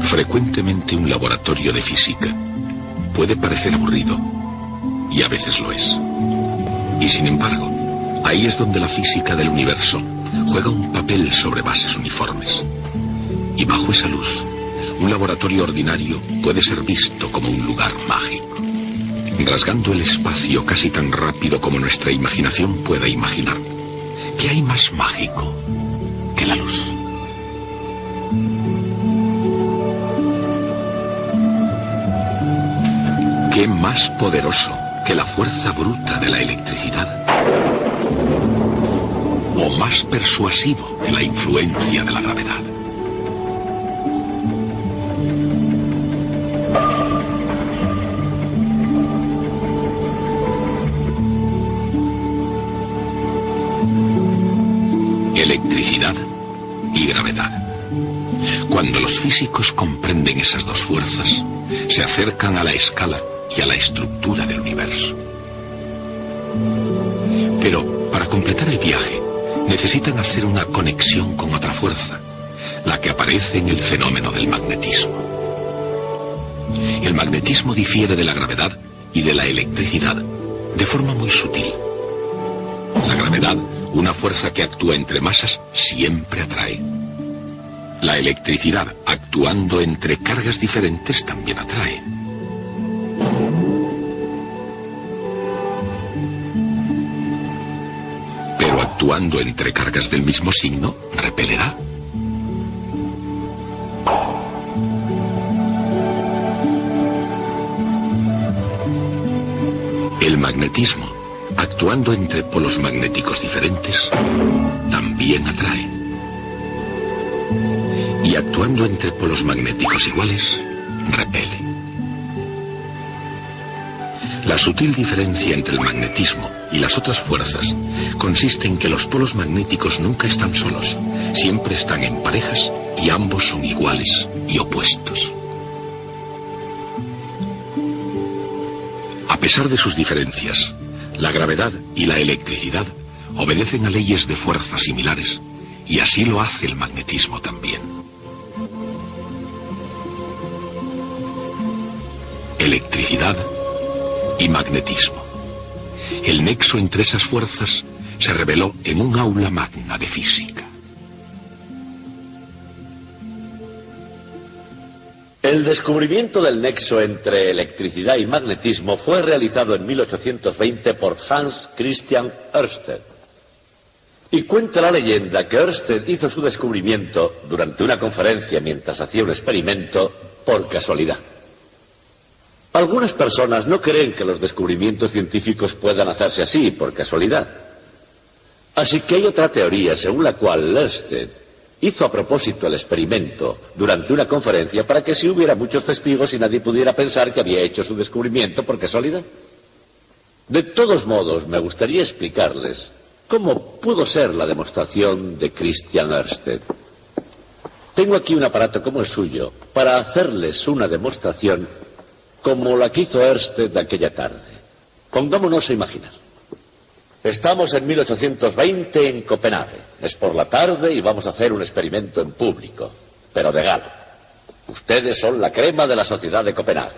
Frecuentemente un laboratorio de física puede parecer aburrido, y a veces lo es. Y sin embargo, ahí es donde la física del universo juega un papel sobre bases uniformes. Y bajo esa luz, un laboratorio ordinario puede ser visto como un lugar mágico, rasgando el espacio casi tan rápido como nuestra imaginación pueda imaginar. ¿Qué hay más mágico que la luz? ¿Qué más poderoso que la fuerza bruta de la electricidad? ¿O más persuasivo que la influencia de la gravedad? Electricidad y gravedad. Cuando los físicos comprenden esas dos fuerzas, se acercan a la escala y a la estructura del universo. Pero para completar el viaje, necesitan hacer una conexión con otra fuerza, la que aparece en el fenómeno del magnetismo. El magnetismo difiere de la gravedad y de la electricidad de forma muy sutil. La gravedad, una fuerza que actúa entre masas, siempre atrae. La electricidad, actuando entre cargas diferentes, también atrae. Pero actuando entre cargas del mismo signo, repelerá. El magnetismo, actuando entre polos magnéticos diferentes, también atrae. Y actuando entre polos magnéticos iguales, repele. La sutil diferencia entre el magnetismo y las otras fuerzas consiste en que los polos magnéticos nunca están solos, siempre están en parejas y ambos son iguales y opuestos. A pesar de sus diferencias, la gravedad y la electricidad obedecen a leyes de fuerza similares, y así lo hace el magnetismo también. Electricidad y magnetismo. El nexo entre esas fuerzas se reveló en un aula magna de física. El descubrimiento del nexo entre electricidad y magnetismo fue realizado en 1820 por Hans Christian Ørsted. Y cuenta la leyenda que Ørsted hizo su descubrimiento durante una conferencia mientras hacía un experimento por casualidad. Algunas personas no creen que los descubrimientos científicos puedan hacerse así, por casualidad. Así que hay otra teoría según la cual Ørsted hizo a propósito el experimento durante una conferencia para que si hubiera muchos testigos y nadie pudiera pensar que había hecho su descubrimiento por casualidad. De todos modos, me gustaría explicarles cómo pudo ser la demostración de Christian Ørsted. Tengo aquí un aparato como el suyo para hacerles una demostración como la que hizo Ørsted aquella tarde. Pongámonos a imaginar. Estamos en 1820 en Copenhague. Es por la tarde y vamos a hacer un experimento en público, pero de gala. Ustedes son la crema de la sociedad de Copenhague.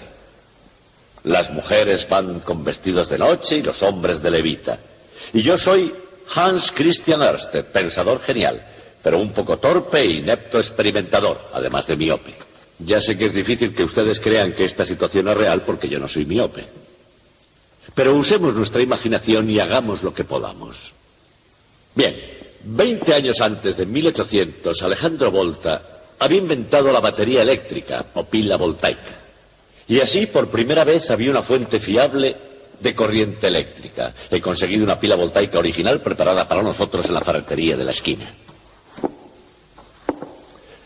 Las mujeres van con vestidos de noche y los hombres de levita. Y yo soy Hans Christian Ørsted, pensador genial, pero un poco torpe e inepto experimentador, además de miope. Ya sé que es difícil que ustedes crean que esta situación es real porque yo no soy miope. Pero usemos nuestra imaginación y hagamos lo que podamos. Bien, 20 años antes de 1800, Alejandro Volta había inventado la batería eléctrica o pila voltaica. Y así, por primera vez, había una fuente fiable de corriente eléctrica. He conseguido una pila voltaica original preparada para nosotros en la ferretería de la esquina.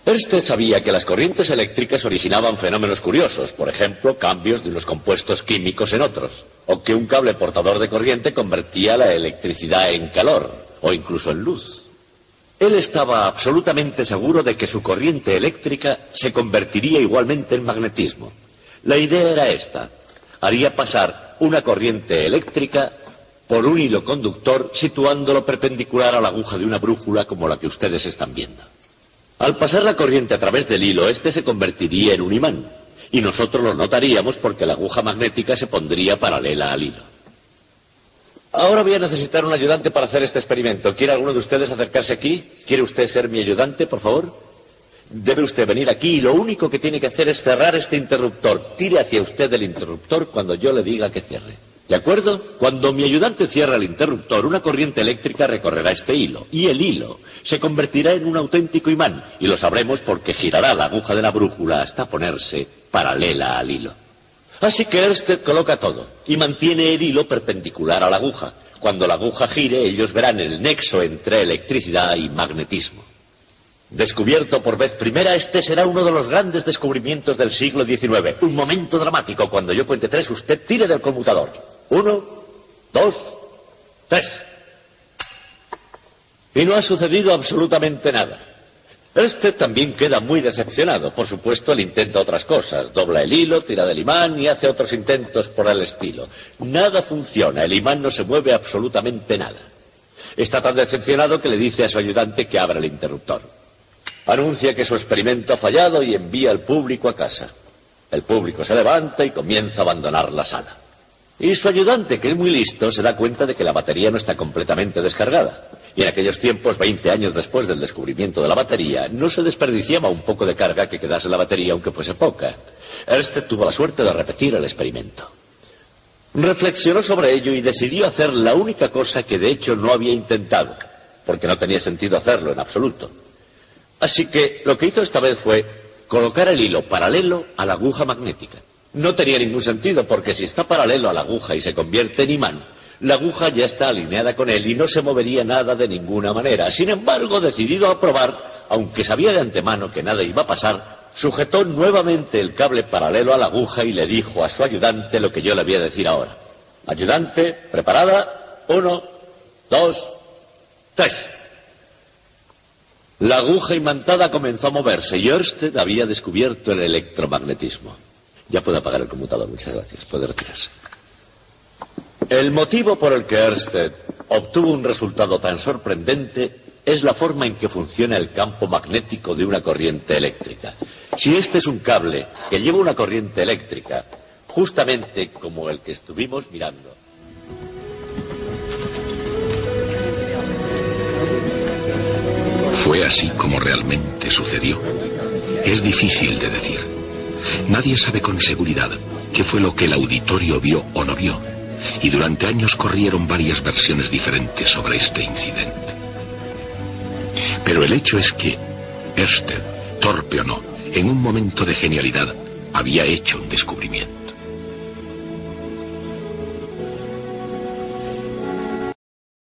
Ørsted sabía que las corrientes eléctricas originaban fenómenos curiosos, por ejemplo, cambios de unos compuestos químicos en otros, o que un cable portador de corriente convertía la electricidad en calor, o incluso en luz. Él estaba absolutamente seguro de que su corriente eléctrica se convertiría igualmente en magnetismo. La idea era esta: haría pasar una corriente eléctrica por un hilo conductor situándolo perpendicular a la aguja de una brújula como la que ustedes están viendo. Al pasar la corriente a través del hilo, este se convertiría en un imán. Y nosotros lo notaríamos porque la aguja magnética se pondría paralela al hilo. Ahora voy a necesitar un ayudante para hacer este experimento. ¿Quiere alguno de ustedes acercarse aquí? ¿Quiere usted ser mi ayudante, por favor? Debe usted venir aquí y lo único que tiene que hacer es cerrar este interruptor. Tire hacia usted el interruptor cuando yo le diga que cierre. ¿De acuerdo? Cuando mi ayudante cierra el interruptor, una corriente eléctrica recorrerá este hilo. Y el hilo se convertirá en un auténtico imán. Y lo sabremos porque girará la aguja de la brújula hasta ponerse paralela al hilo. Así que Ørsted coloca todo y mantiene el hilo perpendicular a la aguja. Cuando la aguja gire, ellos verán el nexo entre electricidad y magnetismo. Descubierto por vez primera, este será uno de los grandes descubrimientos del siglo XIX. Un momento dramático. Cuando yo cuente 3, usted tire del conmutador. 1, 2, 3. Y no ha sucedido absolutamente nada. Ørsted también queda muy decepcionado. Por supuesto, él intenta otras cosas. Dobla el hilo, tira del imán y hace otros intentos por el estilo. Nada funciona. El imán no se mueve absolutamente nada. Está tan decepcionado que le dice a su ayudante que abra el interruptor. Anuncia que su experimento ha fallado y envía al público a casa. El público se levanta y comienza a abandonar la sala. Y su ayudante, que es muy listo, se da cuenta de que la batería no está completamente descargada. Y en aquellos tiempos, 20 años después del descubrimiento de la batería, no se desperdiciaba un poco de carga que quedase en la batería, aunque fuese poca. Ørsted tuvo la suerte de repetir el experimento. Reflexionó sobre ello y decidió hacer la única cosa que de hecho no había intentado, porque no tenía sentido hacerlo en absoluto. Así que lo que hizo esta vez fue colocar el hilo paralelo a la aguja magnética. No tenía ningún sentido, porque si está paralelo a la aguja y se convierte en imán, la aguja ya está alineada con él y no se movería nada de ninguna manera. Sin embargo, decidido a probar, aunque sabía de antemano que nada iba a pasar, sujetó nuevamente el cable paralelo a la aguja y le dijo a su ayudante lo que yo le voy a decir ahora. Ayudante, ¿preparada? 1, 2, 3. La aguja imantada comenzó a moverse y Ørsted había descubierto el electromagnetismo. Ya puede apagar el conmutador, muchas gracias. Puede retirarse. El motivo por el que Ørsted obtuvo un resultado tan sorprendente es la forma en que funciona el campo magnético de una corriente eléctrica. Si este es un cable que lleva una corriente eléctrica, justamente como el que estuvimos mirando. ¿Fue así como realmente sucedió? Es difícil de decir. Nadie sabe con seguridad qué fue lo que el auditorio vio o no vio, y durante años corrieron varias versiones diferentes sobre este incidente. Pero el hecho es que Ørsted, torpe o no, en un momento de genialidad, había hecho un descubrimiento.